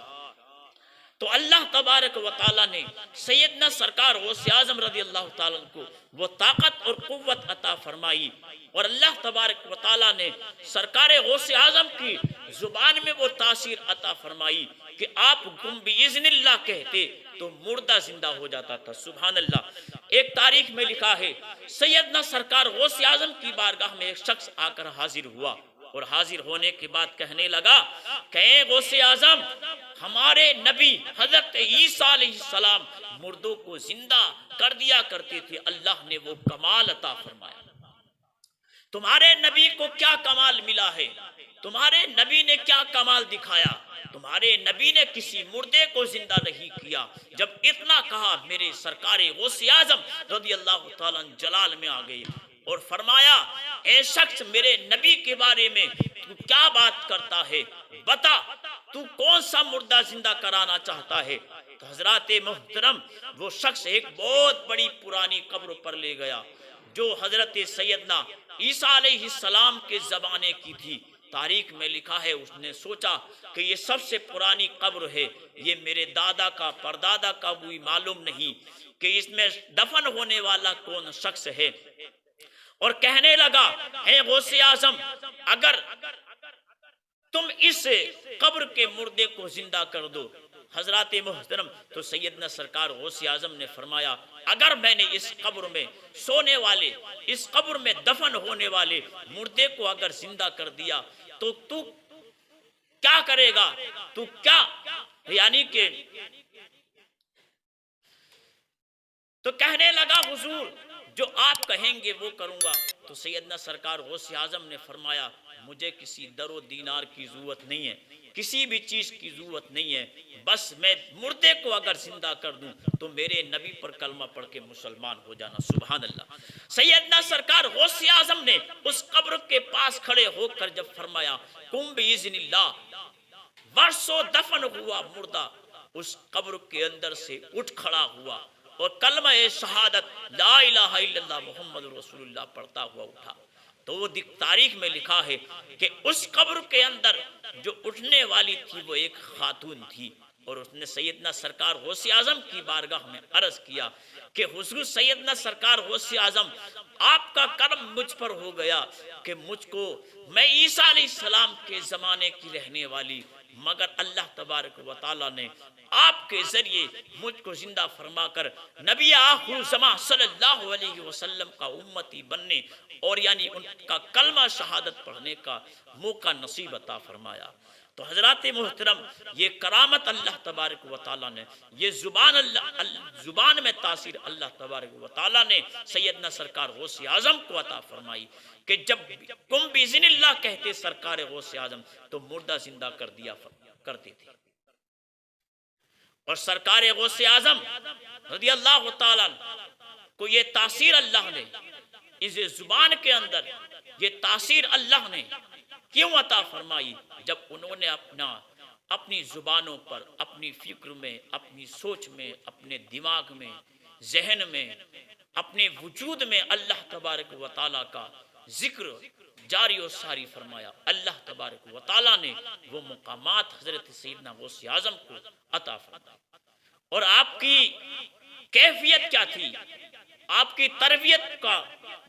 S1: تو اللہ تبارک و تعالیٰ نے سیدنا سرکار غوث اعظم رضی اللہ تعالیٰ کو وہ طاقت اور قوت عطا فرمائی، اور اللہ تبارک و تعالیٰ نے سرکار غوث اعظم کی زبان میں وہ تاثیر عطا فرمائی کہ آپ قم باذن اللہ کہتے تو مردہ زندہ ہو جاتا تھا۔ سبحان اللہ۔ ایک تاریخ میں لکھا ہے، سیدنا سرکار غوث اعظم کی بارگاہ میں ایک شخص آ کر حاضر ہوا، اور حاضر ہونے کے بعد کہنے لگا کہ اے غوث اعظم، ہمارے نبی حضرت عیسیٰ علیہ السلام مردوں کو زندہ کر دیا کرتے تھے، اللہ نے وہ کمال عطا فرمایا۔ تمہارے نبی کو کیا کمال ملا ہے؟ تمہارے نبی نے کیا کمال دکھایا؟ تمہارے نبی نے کسی مردے کو زندہ نہیں کیا۔ جب اتنا کہا، میرے سرکار غوث اعظم رضی اللہ تعالیٰ جلال میں آ گئی اور فرمایا، اے شخص، میرے نبی کے بارے میں تو کیا بات کرتا ہے؟ بتا، تو کون سا مردہ زندہ کرانا چاہتا ہے؟ تو حضرات محترم، وہ شخص ایک بہت بڑی پرانی قبر پر لے گیا جو حضرت سیدنا عیسیٰ علیہ السلام کے زمانے کی تھی۔ تاریخ میں لکھا ہے، اس نے سوچا کہ یہ سب سے پرانی قبر ہے، یہ میرے دادا کا پردادا کا کوئی معلوم نہیں کہ اس میں دفن ہونے والا کون شخص ہے، اور کہنے لگا، اے غوث اعظم، اگر تم اس قبر کے مردے کو زندہ کر دو۔ حضرات محترم، تو سیدنا سرکار غوث اعظم نے فرمایا، اگر میں نے اس قبر میں سونے والے، اس قبر میں دفن ہونے والے مردے کو اگر زندہ کر دیا تو کیا کرے گا؟ تو کیا یعنی کہ تو کہنے لگا، حضور جو آپ کہیں گے وہ کروں گا۔ تو سیدنا سرکار غوث اعظم نے فرمایا، مجھے کسی در و دینار کی ضرورت نہیں ہے، کسی بھی چیز کی ضرورت نہیں ہے، بس میں مردے کو اگر زندہ کر دوں تو میرے نبی پر کلمہ پڑھ کے مسلمان ہو جانا۔ سبحان اللہ۔ سیدنا سرکار غوث اعظم نے اس قبر کے پاس کھڑے ہو کر جب فرمایا، قم باذن اللہ، برسوں دفن ہوا مردہ اس قبر کے اندر سے اٹھ کھڑا ہوا اور کلمہ شہادت لا الہ الا اللہ محمد رسول اللہ پڑھتا ہوا اٹھا۔ تو وہ تاریخ میں لکھا ہے کہ اس قبر کے اندر جو اٹھنے والی تھی وہ ایک خاتون تھی، اور اس نے سیدنا سرکار غوث اعظم کی بارگاہ میں عرض کیا کہ حضور سیدنا سرکار غوث اعظم، آپ کا کرم مجھ پر ہو گیا کہ میں عیسیٰ علیہ السلام کے زمانے کی رہنے والی مگر اللہ تبارک و تعالیٰ نے آپ کے ذریعے مجھ کو زندہ فرما کر نبی آخر الزماں صلی اللہ علیہ وسلم کا امتی بننے اور یعنی ان کا کلمہ شہادت پڑھنے کا موقع نصیب عطا فرمایا۔ تو حضرات محترم، یہ کرامت اللہ تبارک و تعالیٰ نے، یہ زبان میں تاثیر اللہ تبارک و تعالیٰ نے سیدنا سرکار غوث اعظم کو عطا فرمائی کہ جب کم بِإِذْنِ اللہ کہتے سرکار غوث اعظم تو مردہ زندہ کر دیا کرتے تھے۔ اور سرکار غوث اعظم رضی اللہ تعالیٰ کو یہ تاثیر اللہ نے اس زبان کے اندر، یہ تاثیر اللہ نے کیوں عطا فرمائی؟ جب انہوں نے اپنی زبانوں پر، اپنی فکر میں، اپنی سوچ میں، اپنے دماغ میں، ذہن میں، اپنے وجود میں اللہ تبارک و تعالیٰ کا ذکر جاری و ساری فرمایا، اللہ تبارک و تعالیٰ نے وہ مقامات حضرت سیدنا غوث اعظم کو عطا فرمایا۔ اور آپ کی کیفیت کیا تھی، آپ کی تربیت کا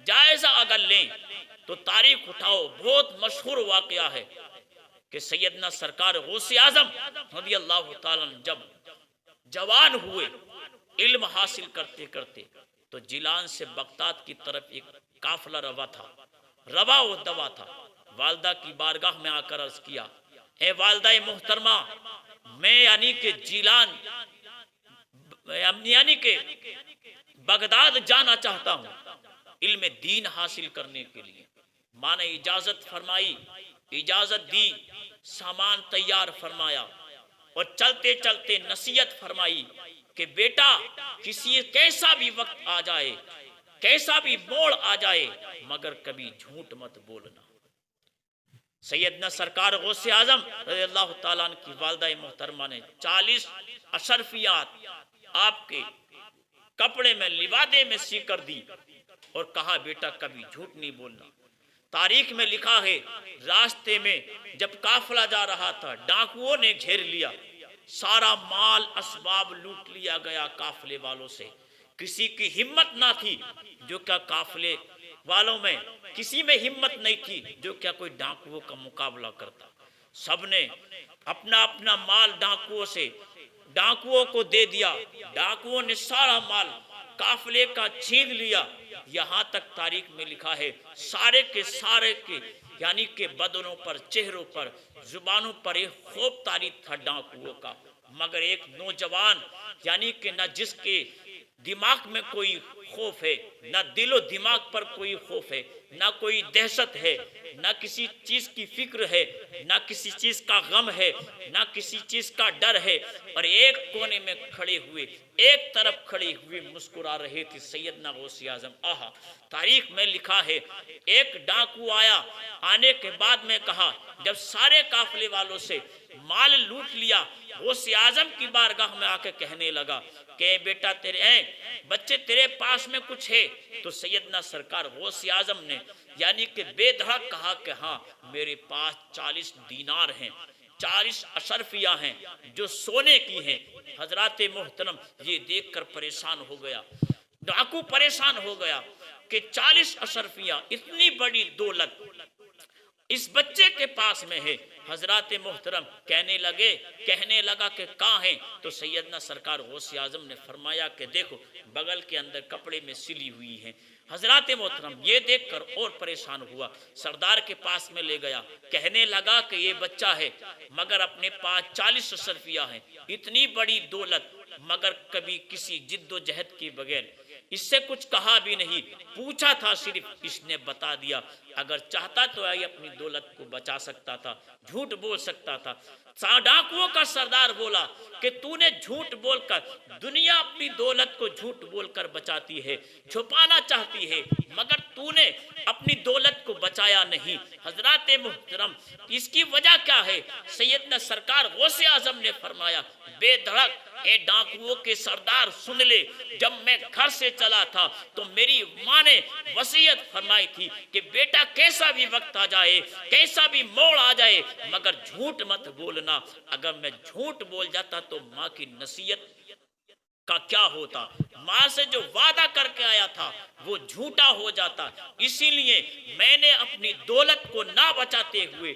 S1: جائزہ اگر لیں تو تاریخ اٹھاؤ، بہت مشہور واقعہ ہے کہ سیدنا سرکار غوث اعظم رضی اللہ تعالیٰ جب جوان ہوئے علم حاصل کرتے کرتے تو جیلان سے بغداد کی طرف ایک قافلہ روا تھا، روا و دوا تھا۔ والدہ کی بارگاہ میں آ کر عرض کیا، اے والدہ محترمہ، میں یعنی کہ جیلان یعنی کہ بغداد جانا چاہتا ہوں علم دین حاصل کرنے کے لیے۔ ماں نے اجازت فرمائی، اجازت دی، سامان تیار فرمایا اور چلتے چلتے نصیحت فرمائی کہ بیٹا کسی کیسا بھی وقت آ جائے، کیسا بھی موڑ آ جائے، مگر کبھی جھوٹ مت بولنا۔ سیدنا سرکار غوث اعظم رضی اللہ تعالیٰ عنہ کی والدہ محترمہ نے 40 اشرفیات آپ کے کپڑے میں، لبادے میں سی کر دی اور کہا بیٹا کبھی جھوٹ نہیں بولنا۔ تاریخ میں لکھا ہے راستے میں جب قافلہ جا رہا تھا ڈاکوؤں نے گھیر لیا، سارا مال اسباب لوٹ لیا گیا قافلے والوں سے۔ کسی کی ہمت نہ تھی جو کیا قافلے والوں میں کسی میں ہمت نہیں تھی جو کیا کوئی ڈاکوؤں کا مقابلہ کرتا۔ سب نے اپنا اپنا مال ڈاکوؤں کو دے دیا، ڈاکوؤں نے سارا مال قافلے کا چھین لیا۔ یہاں تک تاریخ میں لکھا ہے سارے کے یعنی کہ بدنوں پر، چہروں پر، زبانوں پر ایک خوف طاری تھا ڈاکوؤں کا، مگر ایک نوجوان یعنی کہ نہ جس کے دماغ میں کوئی خوف ہے، نہ دل و دماغ پر کوئی خوف ہے، نہ کوئی دہشت ہے، نہ کسی چیز کی فکر ہے، نہ کسی چیز کا غم ہے، نہ کسی چیز کا ڈر ہے، اور ایک کونے میں کھڑے ہوئے، ایک طرف کھڑے ہوئے مسکرا رہے تھے سیدنا غوث اعظم۔ آہا، تاریخ میں لکھا ہے ایک ڈاکو آیا، آنے کے بعد میں کہا جب سارے قافلے والوں سے مال لوٹ لیا، غوث اعظم کی بارگاہ میں آ کے کہنے لگا کہ بیٹا بچے تیرے پاس میں کچھ ہے؟ تو سیدنا سرکار غوث اعظم نے یعنی کہ بے دھڑک کہا کہ ہاں میرے پاس 40 دینار ہیں، 40 اشرفیہ ہیں جو سونے کی ہیں۔ حضرات محترم یہ دیکھ کر پریشان ہو گیا، ڈاکو پریشان ہو گیا کہ 40 اشرفیہ اتنی بڑی دولت اس بچے کے پاس میں ہے۔ حضرات محترم کہنے لگا کہ کہاں ہیں؟ تو سیدنا سرکار غوث اعظم نے فرمایا کہ دیکھو بغل کے اندر کپڑے میں سلی ہوئی ہیں۔ حضرات محترم یہ دیکھ کر اور پریشان ہوا، سردار کے پاس میں لے گیا، کہنے لگا کہ یہ بچہ ہے مگر اپنے پاس 40 اشرفیہ ہیں، اتنی بڑی دولت مگر کبھی کسی جد و جہد کے بغیر اس سے کچھ کہا بھی نہیں، پوچھا تھا صرف، اس نے بتا دیا۔ اگر چاہتا تو یہ اپنی دولت کو بچا سکتا تھا، جھوٹ بول سکتا تھا۔ ڈاکوؤں کا سردار بولا کہ تو نے جھوٹ بول کر، دنیا اپنی دولت کو جھوٹ بول کر بچاتی ہے، چھپانا چاہتی ہے، مگر تو نے اپنی دولت کو بچایا نہیں۔ حضرات محترم اس کی وجہ کیا ہے؟ سیدنا سرکار غوث اعظم نے فرمایا بے دھڑک اے ڈاکوؤں کے سردار سن لے، جب میں گھر سے چلا تھا تو میری ماں نے وصیت فرمائی تھی کہ بیٹا کیسا بھی وقت آ جائے، کیسا بھی موڑ آ جائے، مگر جھوٹ مت بولنا۔ اگر میں جھوٹ بول جاتا تو ماں کی نصیحت کا کیا ہوتا؟ ماں سے جو وعدہ کر کے آیا تھا وہ جھوٹا ہو جاتا۔ اسی لیے میں نے اپنی دولت کو نہ بچاتے ہوئے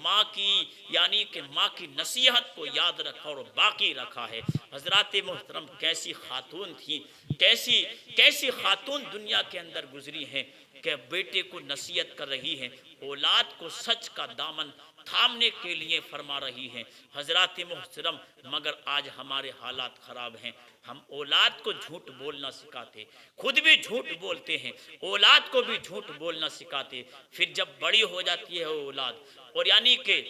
S1: ماں کی یعنی کہ ماں کی نصیحت کو یاد رکھا اور باقی رکھا ہے۔ حضرات محترم کیسی خاتون تھی، کیسی خاتون دنیا کے اندر گزری ہیں کہ بیٹے کو نصیحت کر رہی ہیں، اولاد کو سچ کا دامن تھامنے کے لیے فرما رہی ہیں۔ حضرات محترم مگر آج ہمارے حالات خراب ہیں، ہم اولاد کو جھوٹ بولنا سکھاتے، خود بھی جھوٹ بولتے ہیں، اولاد کو بھی جھوٹ بولنا سکھاتے، پھر جب بڑی ہو جاتی ہے اولاد اور یعنی کہ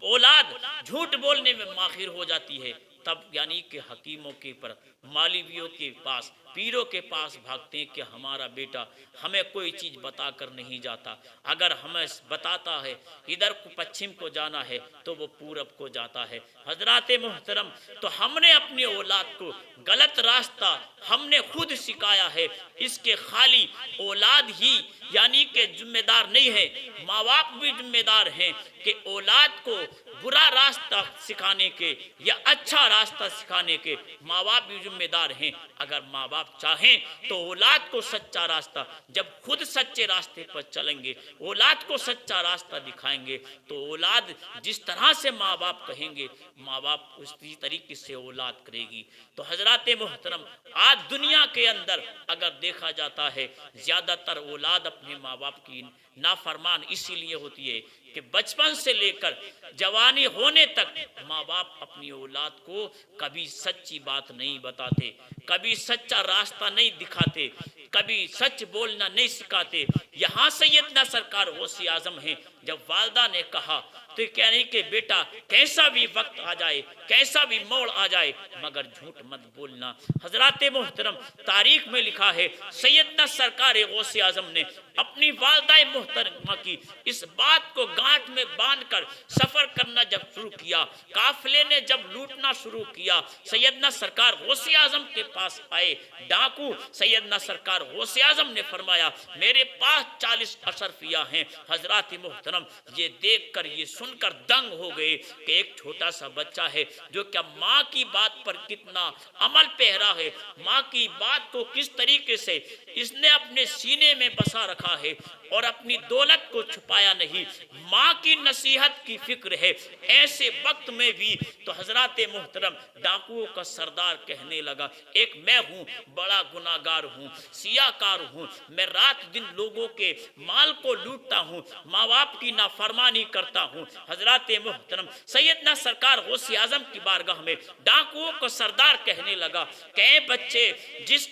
S1: اولاد جھوٹ بولنے میں ماہر ہو جاتی ہے، تب یعنی کہ حکیموں کے پر، مولویوں کے پاس، پیروں کے پاس بھاگتے ہیں کہ ہمارا بیٹا ہمیں کوئی چیز بتا کر نہیں جاتا، اگر ہمیں بتاتا ہے ادھر کو پچھم کو جانا ہے تو وہ پورب کو جاتا ہے۔ حضرات محترم تو ہم نے اپنی اولاد کو غلط راستہ ہم نے خود سکھایا ہے، اس کے خالی اولاد ہی یعنی کہ ذمہ دار نہیں ہے، ماں باپ بھی ذمہ دار ہیں کہ اولاد کو برا راستہ سکھانے کے یا اچھا راستہ سکھانے کے ماں باپ بھی ذمہ دار ہیں۔ اگر ماں باپ چاہیں تو اولاد کو سچا راستہ، جب خود سچے راستے پر چلیں گے، اولاد کو سچا راستہ دکھائیں گے تو اولاد جس طرح سے ماں باپ کہیں گے ماں باپ اسی طریقے سے اولاد کرے گی۔ تو حضرات محترم آج دنیا کے اندر اگر دیکھا جاتا ہے زیادہ تر اولاد اپنے ماں باپ کی نافرمان اسی لیے ہوتی ہے کہ بچپن سے لے کر جوانی ہونے تک ماں باپ اپنی اولاد کو کبھی سچی بات نہیں بتاتے، کبھی سچا راستہ نہیں دکھاتے، کبھی سچ بولنا نہیں سکھاتے۔ یہاں سیدنا سرکار غوث اعظم ہیں، جب والدہ نے کہا تو کہہ رہی کہ بیٹا کیسا بھی وقت آ جائے، کیسا بھی موڑ آ جائے مگر جھوٹ مت بولنا۔ حضرات محترم تاریخ میں لکھا ہے سیدنا سرکار غوث اعظم نے اپنی والدہ محترمہ کی اس بات کو گانٹ میں باندھ کر سفر کرنا جب شروع کیا، قافلے نے جب لوٹنا شروع کیا، سیدنا سرکار غوث اعظم کے پاس آئے ڈاکو، سیدنا سرکار غوث اعظم نے فرمایا میرے پاس 40 اشرفیہ ہیں۔ حضرات محترم یہ دیکھ کر یہ سن کر دنگ ہو گئے کہ ایک چھوٹا سا بچہ ہے جو کیا ماں کی بات پر کتنا عمل پیرا ہے، ماں کی بات کو کس طریقے سے اس نے اپنے سینے میں بسا رکھا ہے اور اپنی دولت کو چھپایا نہیں، ماں کی نصیحت کی فکر ہے۔ ایسے وقت میں بھی تو حضرات محترم ڈاکوؤں کا سردار کہنے لگا ایک میں ہوں، بڑا گناہگار ہوں، سیاہ کار ہوں، میں رات دن لوگوں کے مال کو لوٹتا ہوں، ماں باپ کی نافرمانی کرتا ہوں۔ حضرات محترم سیدنا سرکار غوث اعظم کی بارگاہ میں ڈاکوؤں کا سردار کہنے لگا کہ اے بچے جس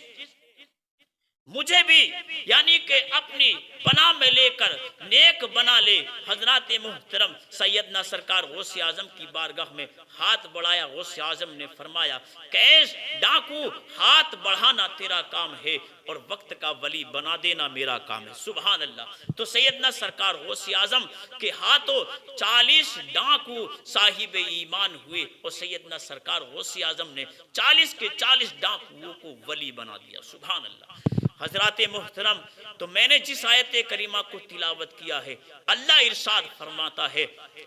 S1: مجھے بھی یعنی کہ اپنی پناہ میں لے کر نیک بنا لے۔ حضرات محترم سیدنا سرکار غوث اعظم کی بارگاہ میں ہاتھ بڑھایا، غوث اعظم نے فرمایا کہ ڈاکو ہاتھ بڑھانا تیرا کام ہے اور وقت کا ولی بنا دینا میرا کام ہے۔ سبحان اللہ۔ تو سیدنا سرکار غوث اعظم کے ہاتھوں 40 ڈاکو صاحب ایمان ہوئے اور سیدنا سرکار غوث اعظم نے 40 کے 40 ڈاکوؤں کو ولی بنا دیا۔ سبحان اللہ۔ حضرات محترم تو میں نے جس آیت کریمہ کو تلاوت کیا ہے اللہ ارشاد فرماتا ہے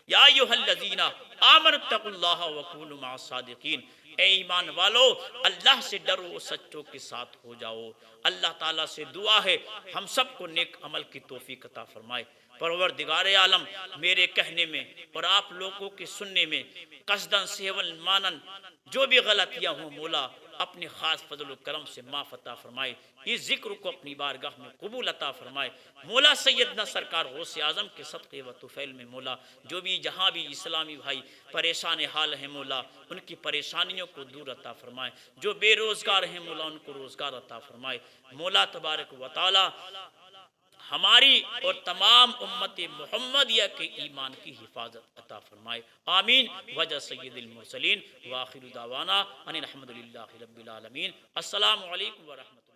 S1: یا ایھا الذین آمنوا اتقوا اللہ وکونوا مع الصادقین، اے ایمان والو اللہ سے ڈرو اور سچوں کے ساتھ ہو جاؤ۔ اللہ تعالیٰ سے دعا ہے ہم سب کو نیک عمل کی توفیق عطا فرمائے۔ پروردگار عالم میرے کہنے میں اور آپ لوگوں کے سننے میں قصداً سہواً مانن جو بھی غلطیاں ہوں مولا اپنے خاص فضل و کرم سے معاف عطا فرمائے، اس ذکر کو اپنی بارگاہ میں قبول عطا فرمائے۔ مولا سیدنا سرکار غوث اعظم کے صدقے و طفیل میں مولا جو بھی جہاں بھی اسلامی بھائی پریشان حال ہیں مولا ان کی پریشانیوں کو دور عطا فرمائے، جو بے روزگار ہیں مولا ان کو روزگار عطا فرمائے۔ مولا تبارک و تعالی ہماری اور تمام امت محمدیہ کے ایمان کی حفاظت عطا فرمائے، آمین۔ وجہ سید المرسلین وآخر دعوانا ان الحمدللہ رب العالمین۔ السلام علیکم ورحمۃ اللہ۔